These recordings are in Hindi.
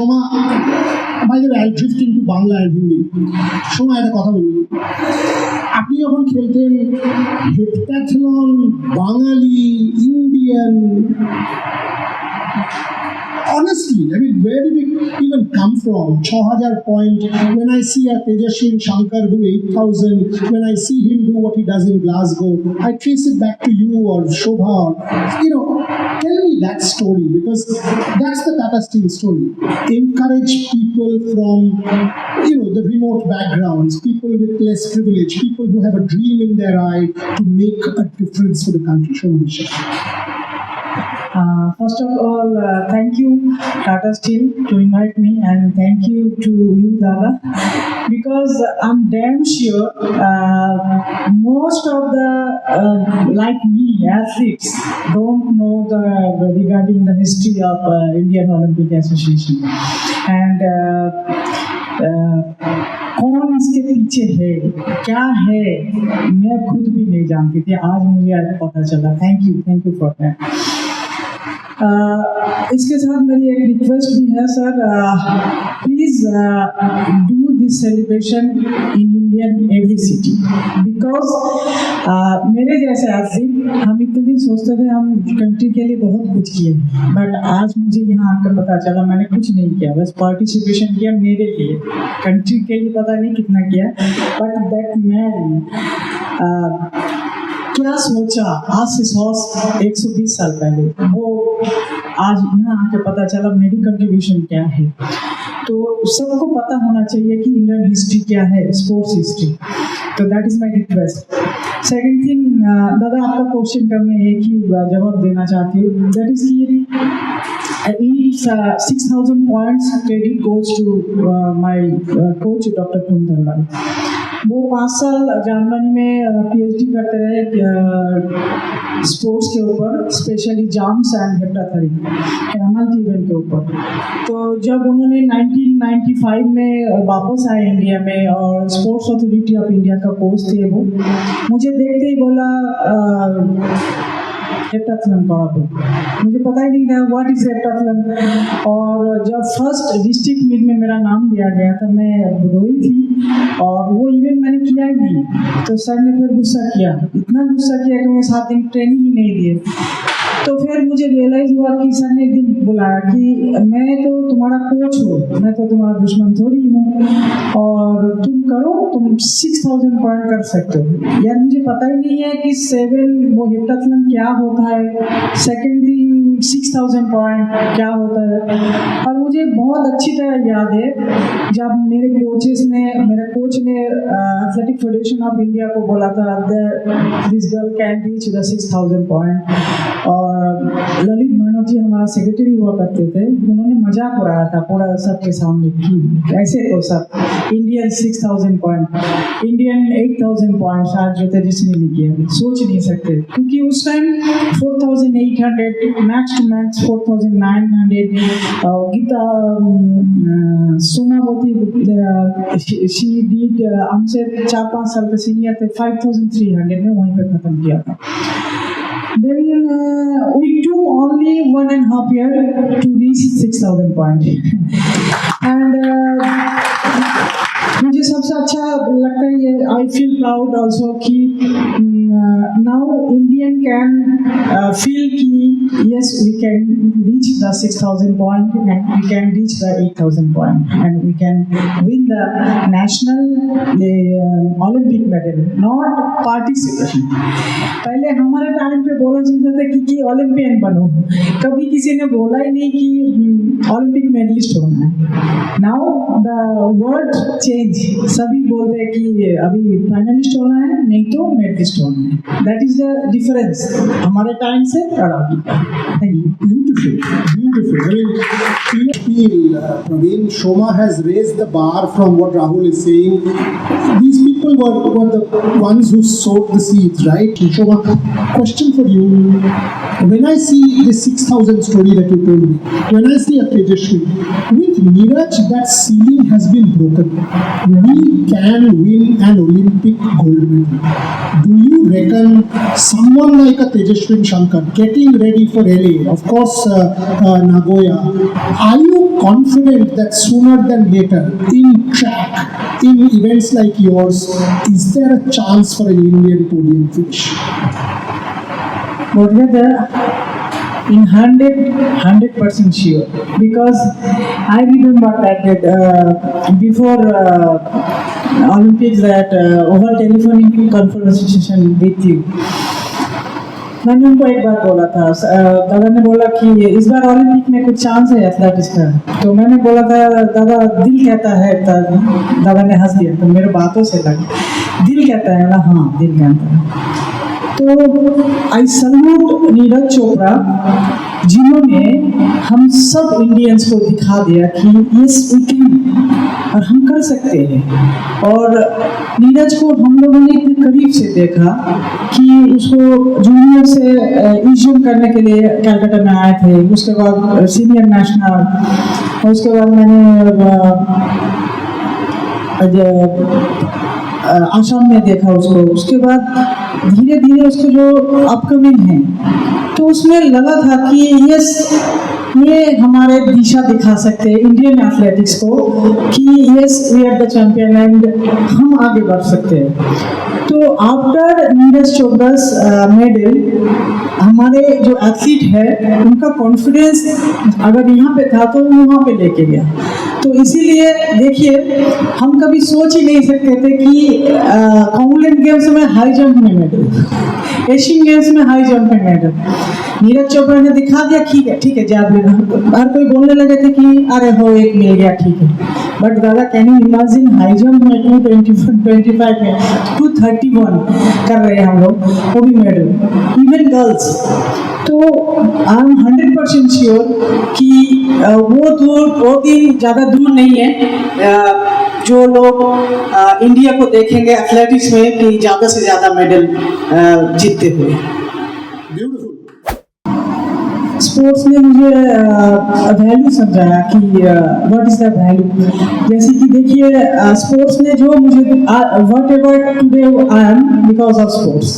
Soma, by the way, I'll drift into Bangla আর হিন্দি। সোমা, একটা কথা বলুন, আপনি যখন খেলতেন heptathlon, Bangali, Indian, honestly, I mean, where did it even come from? 6,000 point. When I see a Tejaswin Shankar do 8,000, when I see him do what he does in Glasgow, I trace it back to you or Shobha. Tell me that story, because that's the Tata Steel story. Encourage people from, the remote backgrounds, people with less privilege, people who have a dream in their eye to make a difference for the country. Shobha. First of all, thank you, Tata Steel, to invite me, and thank you to you, Dada, because I'm damn sure most of the, like me, athletes, don't know regarding the history of Indian Olympic Association. And कौन इसके पीछे है, क्या है, मैं खुद भी नहीं जानती थी, आज मुझे पता चला। Thank you for that. इसके साथ मेरी एक रिक्वेस्ट भी है sir, please do this celebration in Indian every city, because मेरे जैसे एथलीट हम इतने दिन सोचते थे हम कंट्री के लिए बहुत कुछ किए, बट आज मुझे यहाँ आकर पता चला मैंने कुछ नहीं किया, बस पार्टिसिपेशन किया मेरे लिए, कंट्री के लिए पता नहीं कितना किया, बट दैट मैन क्या सोचा आज से 120 साल पहले, वो आज यहाँ आके पता चला मेरी कंट्रीब्यूशन क्या है। तो सबको पता होना चाहिए कि इंडियन हिस्ट्री क्या है, स्पोर्ट्स हिस्ट्री। तो that is my request. Second thing, दादा आपका क्वेश्चन का मैं एक ही जवाब देना चाहती हूँ, दैट इज़ कि 6,000 points credit goes to my coach Dr. Kundarlal। वो 5 साल जर्मनी में PhD करते रहे स्पोर्ट्स के ऊपर, specially jams and heptathlon multi event के ऊपर। तो जब उन्होंने 1995 में वापस आए इंडिया में और स्पोर्ट्स अथॉरिटी ऑफ इंडिया का कोच थे, वो मुझे देखते ही बोला हेप्टाथलॉन करा दो, मुझे पता ही नहीं था व्हाट इज हेप्टाथलॉन। और जब फर्स्ट डिस्ट्रिक्ट मीट में मेरा नाम दिया गया था मैं रोई थी, और वो इवेंट मैंने किया ही नहीं। तो सर ने फिर गुस्सा किया, इतना गुस्सा किया कि मैं 7 दिन ट्रेनिंग ही नहीं दिए। तो फिर मुझे रियलाइज़ हुआ कि सर ने एक दिन बुलाया कि मैं तो तुम्हारा कोच हूँ, मैं तो तुम्हारा दुश्मन थोड़ी हूँ, और तुम करो, तुम 6,000 पॉइंट कर सकते हो। यार मुझे पता ही नहीं है कि 7 वो हेप्टाथलॉन क्या होता है, सेकेंड थिंग 6,000 पॉइंट क्या होता है। और मुझे बहुत अच्छी तरह याद है जब मेरे कोच ने एथलेटिक फेडरेशन ऑफ इंडिया को बोला था this girl can reach the 6,000 point, और ललित भानोद जी हमारा सेक्रेटरी हुआ करते थे, उन्होंने मजाक उड़ाया था पूरा सबके सामने कि ऐसे तो सब इंडियन 6,000 पॉइंट, इंडियन 8,000 पॉइंट आज जो तेजस्वी ने किया, सोच नहीं सकते, क्योंकि उस time 4,800 max to max 4,900 Geeta Somavati she did हमसे 4-5 साल के सीनियर थे, 5,300 में वहीं पे खत्म किया था। Then we took only 1.5 years to reach 6,000 points, and मुझे सबसे अच्छा लगता है ये, आई फील प्राउड ऑल्सो कि नाउ इंडियन कैन फील कि yes we can reach the 6,000 point and we can reach the 8,000 point and we can win the national Olympic medal, not participation। पहले हमारे टाइम पे बोला जाता था कि ओलंपियन बनो, कभी किसी ने बोला ही नहीं कि ओलंपिक मेडलिस्ट होना है। नाउ द वर्ड चेंज, सभी बोलते हैं कि अभी फाइनलिस्ट होना है, नहीं तो मेडलिस्ट होना है। दैट इज द डिफरेंस हमारे टाइम से और अभी का। Thank you. Beautiful. I mean, Praveen, Shoma has raised the bar from what Rahul is saying. These people people were the ones who sowed the seeds, right? Shobha, question for you. When I see the 6,000 story that you told me, when I see a Tejashwi, with Neeraj, that ceiling has been broken. We can win an Olympic gold medal. Do you reckon someone like a Tejashwi Shankar getting ready for LA, of course Nagoya, are you confident that sooner than later in track, in events like yours, is there a chance for an Indian podium finish? But whether in 100% sure, because I remember that before Olympics that over telephonic conversation with you, मैंने उनको एक बार बोला था, दादा ने बोला कि इस बार ओलंपिक में कुछ चांस है एथलेटिक्स का, तो मैंने बोला था दादा दिल कहता है, दादा ने हंस दिया, तो मेरे बातों से लगा दिल कहता है ना, हाँ दिल कहता है। तो आई सल्यूट नीरज चोपड़ा जिन्होंने हम सब इंडियंस को दिखा दिया कि यस वी कैन, और हम कर सकते हैं। और नीरज को हम लोगों ने इतने करीब से देखा कि उसको जूनियर से इश्यूम करने के लिए कलकत्ता में आए थे, उसके बाद सीनियर नेशनल, उसके बाद मैंने आसाम में देखा उसको, उसके बाद धीरे धीरे उसके जो अपकमिंग है, तो उसमें लगा था कि यस ये हमारे दिशा दिखा सकते हैं इंडियन एथलेटिक्स को कि yes we are the champion and हम आगे बढ़ सकते हैं। तो आफ्टर नीरज चोपड़ा's मेडल हमारे जो एथलीट है उनका कॉन्फिडेंस अगर यहाँ पे था तो वहाँ पे लेके गया। तो इसीलिए देखिए हम कभी सोच ही नहीं सकते थे कि कॉमनवेल्थ गेम्स में हाई जंप में मेडल, एशियन गेम्स में हाई जंप में मेडल नीरज चोपड़ा ने दिखा दिया। ठीक है जैवलिन, हर कोई बोलने लगे थे कि अरे हो एक मिल गया ठीक है, बट दादा can you imagine high jump में 225 में 231 कर रहे हैं हम लोग, वो भी मेडल, इवन गर्ल्स। तो आई एम 100% श्योर कि वो दिन ज़्यादा दूर नहीं है जो लोग इंडिया को देखेंगे एथलेटिक्स में कि ज़्यादा से ज़्यादा मेडल जीतते हुए। स्पोर्ट्स ने मुझे वैल्यू समझाया कि व्हाट इज द वैल्यू। जैसे कि देखिए स्पोर्ट्स ने जो मुझे whatever today I am because of sports,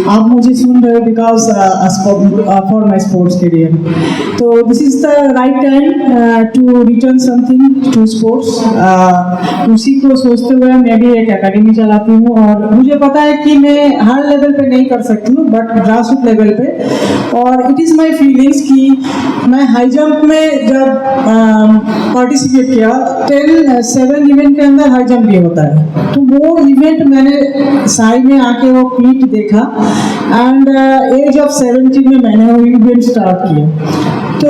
आप मुझे सुन रहे हो because for my sports career. तो this is the right time to return something to sports. उसी को सोचते हुए मैं भी एक एकेडमी चलाती हूँ और मुझे पता है कि मैं हर लेवल पे नहीं कर सकती हूँ बट ग्रास रूट लेवल पे, और इट इज़ माई फीलिंग्स कि मैं हाई जंप में जब पार्टिसिपेट किया 7 इवेंट के अंदर हाई जंप भी होता है, तो वो इवेंट मैंने साई में आके वो पीट देखा एंड एज ऑफ 17 में मैंने वो इवेंट स्टार्ट किया। तो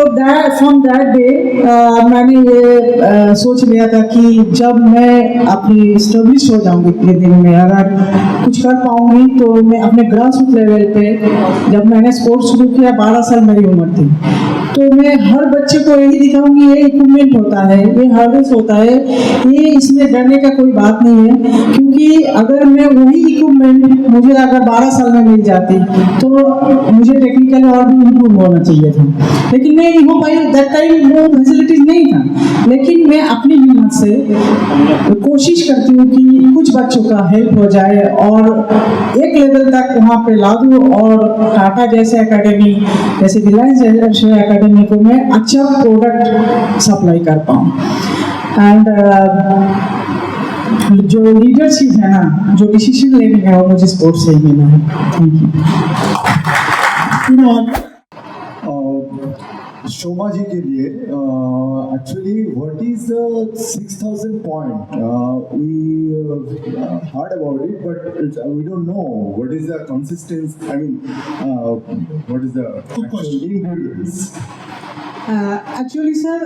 फ्रॉम दैट डे मैंने ये सोच लिया था कि जब मैं अपनी स्टेब्लिश हो जाऊंगी इतने दिन में, अगर कुछ कर पाऊंगी तो मैं अपने ग्रास रूट लेवल पे, जब मैंने स्पोर्ट्स शुरू किया 12 साल मेरी उम्र थी, तो मैं हर बच्चे को यही दिखाऊंगी ये इक्विपमेंट होता है, ये हर्डल्स होता है, ये इसमें डरने का कोई बात नहीं है। क्योंकि अगर मैं वही इक्विपमेंट मुझे अगर 12 साल में मिल जाती तो मुझे टेक्निकली और भी इम्प्रूव होना चाहिए था, लेकिन मैं नहीं हो पाई। दैट टाइम वो फैसिलिटीज नहीं था, लेकिन मैं अपनी हिम्मत से कोशिश करती हूँ कि कुछ बच्चों का हेल्प हो जाए और एक लेवल तक वहाँ पे ला दूँ, और टाटा जैसे एकेडमी, जैसे रिलायंस जैसे एकेडमी को मैं अच्छा प्रोडक्ट सप्लाई कर पाऊँ। एंड जो लीडरशिप है ना, जो डिसीजन लेने का, वो मुझे स्पोर्ट्स से ही मिला है। Thank you. शोभा जी के लिए actually what is 6,000 point we heard about it but we don't know what is the consistency, I mean what is the ingredients. Actually, sir,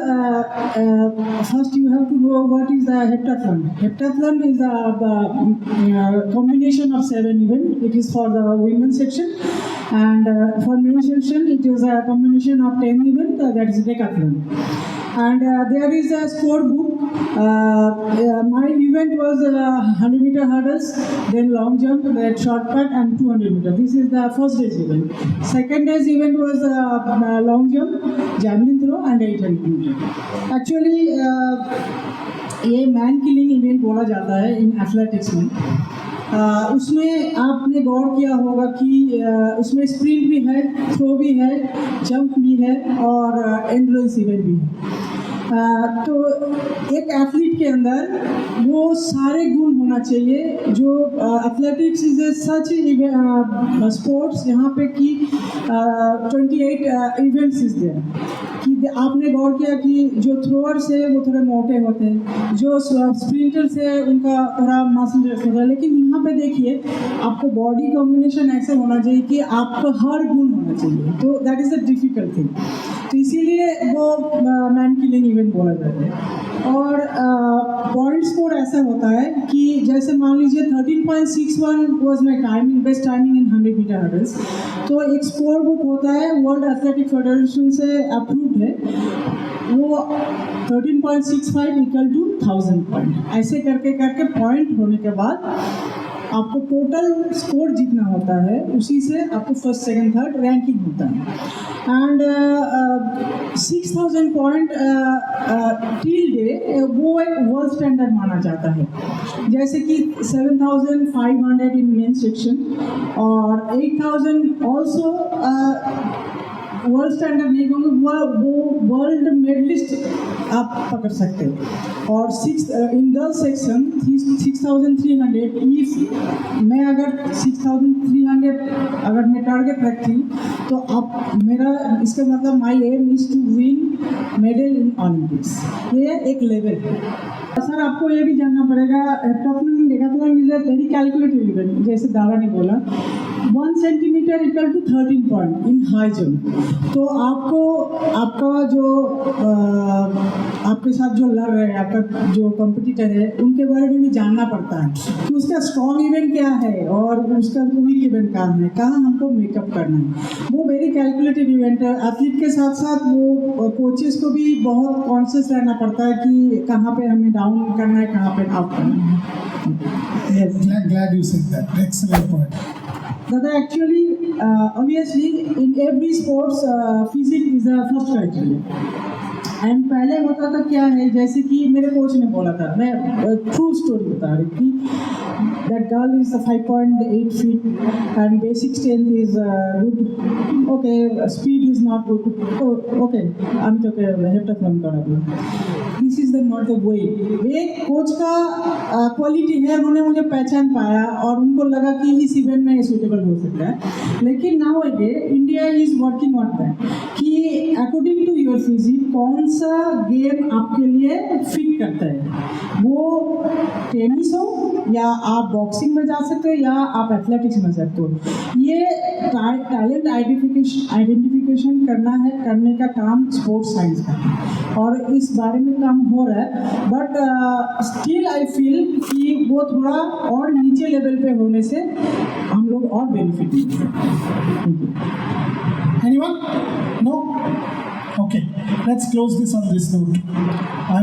first you have to know what is the heptathlon. Heptathlon is a combination of 7 events. It is for the women's section, and for men's section it is a combination of 10 events. That is decathlon. And there is a scorebook. My event was was 100 meter hurdles, then long jump, then short put, and 200 meter. This is the first day's event. Second day's event was long jump, javelin throw, and 800 meter. Actually, ये मैन किलिंग इवेंट बोला जाता है इन एथलेटिक्स में। उसमें आपने गौर किया होगा कि उसमें स्प्रिंट भी है, थ्रो भी है, जंप भी है और एंड्योरेंस इवेंट भी है। तो एक एथलीट के अंदर वो सारे गुण होना चाहिए जो athletics is a such sports जहाँ पे कि 28 इवेंट्स इज देयर कि आपने गौर किया कि जो थ्रोअर्स है वो थोड़े मोटे होते हैं, जो स्प्रिंटर्स है उनका थोड़ा मसल होता है, लेकिन यहाँ पे देखिए आपको बॉडी कॉम्बिनेशन ऐसे होना चाहिए कि आपको हर गुण होना चाहिए, तो that is the difficult thing. तो इसीलिए वो मैन किलिंग इवेंट बोला जाता है। और पॉइंट स्कोर ऐसा होता है कि जैसे मान लीजिए 13.61 was my timing, best timing in 100 metre hurdles. तो एक स्कोर बुक होता है, वर्ल्ड एथलेटिक फेडरेशन से अप्रूव्ड है, वो 13.65 इक्वल टू 1000 पॉइंट। ऐसे करके करके पॉइंट होने के बाद आपको टोटल स्कोर जितना होता है उसी से आपको फर्स्ट सेकंड थर्ड रैंकिंग होता है। एंड 6000 पॉइंट टिल डे वो एक वर्ल्ड स्टैंडर्ड माना जाता है, जैसे कि 7500 इन मेन सेक्शन और 8000 ऑल्सो वर्ल्ड स्टैंडर्ड नहीं कहूँगी, वो वर्ल्ड मेडलिस्ट आप पकड़ सकते हो। और इन गर्ल्स सेक्शन 6300, इफ मैं अगर 6300 अगर मैं टारगेट रखती तो आप मेरा इसका मतलब my aim is to win medal in Olympics, ये एक लेवल है। सर आपको ये भी जानना पड़ेगा, heptathlon decathlon is a very calculated event, जैसे दादा ने बोला 1 centimetre equal to 13 point in high jump. तो आपको आपका जो आपके साथ जो लड़ रहे हैं, आपका जो कॉम्पिटिटर है, उनके बारे में भी जानना पड़ता है कि उसका स्ट्रॉन्ग इवेंट क्या है और उसका वीक इवेंट कहाँ है, कहाँ हमको मेकअप करना है। वो वेरी कैलकुलेटेड इवेंट है। एथलीट के साथ साथ वो कोचेस को भी बहुत कॉन्शियस रहना पड़ता है कि कहाँ पे हमें डाउन करना है, कहाँ पे अप करना है। Yes. Glad you said that. Excellent point. Dada, actually, obviously, in every sports, physics is the first criteria. And पहले होता था क्या है, जैसे कि मेरे कोच ने बोला था, मैं ट्रू स्टोरी बता रही थी, that girl is 5.8 feet and basic strength is good, okay speed is not good, okay I am talking heptathlon का, this is the not the way. एक कोच का क्वालिटी है, उन्होंने मुझे पहचान पाया और उनको लगा कि इस इवेंट में सूटेबल हो सकता है। लेकिन now again India is working on that कि अकॉर्डिंग टू योर फिजिक कौन सा गेम आपके लिए फिट करता है, वो टेनिस हो या आप बॉक्सिंग में जा सकते हो या आप एथलेटिक्स में जा सकते हो। ये टैलेंट आइडेंटिफिकेशन करने का काम स्पोर्ट्स साइंस का है और इस बारे में काम हो रहा है। बट स्टिल आई फील कि वो थोड़ा और नीचे लेवल पे होने से हम लोग और बेनिफिट मिलेंगे। Anyone? No? Okay, let's close this on this note.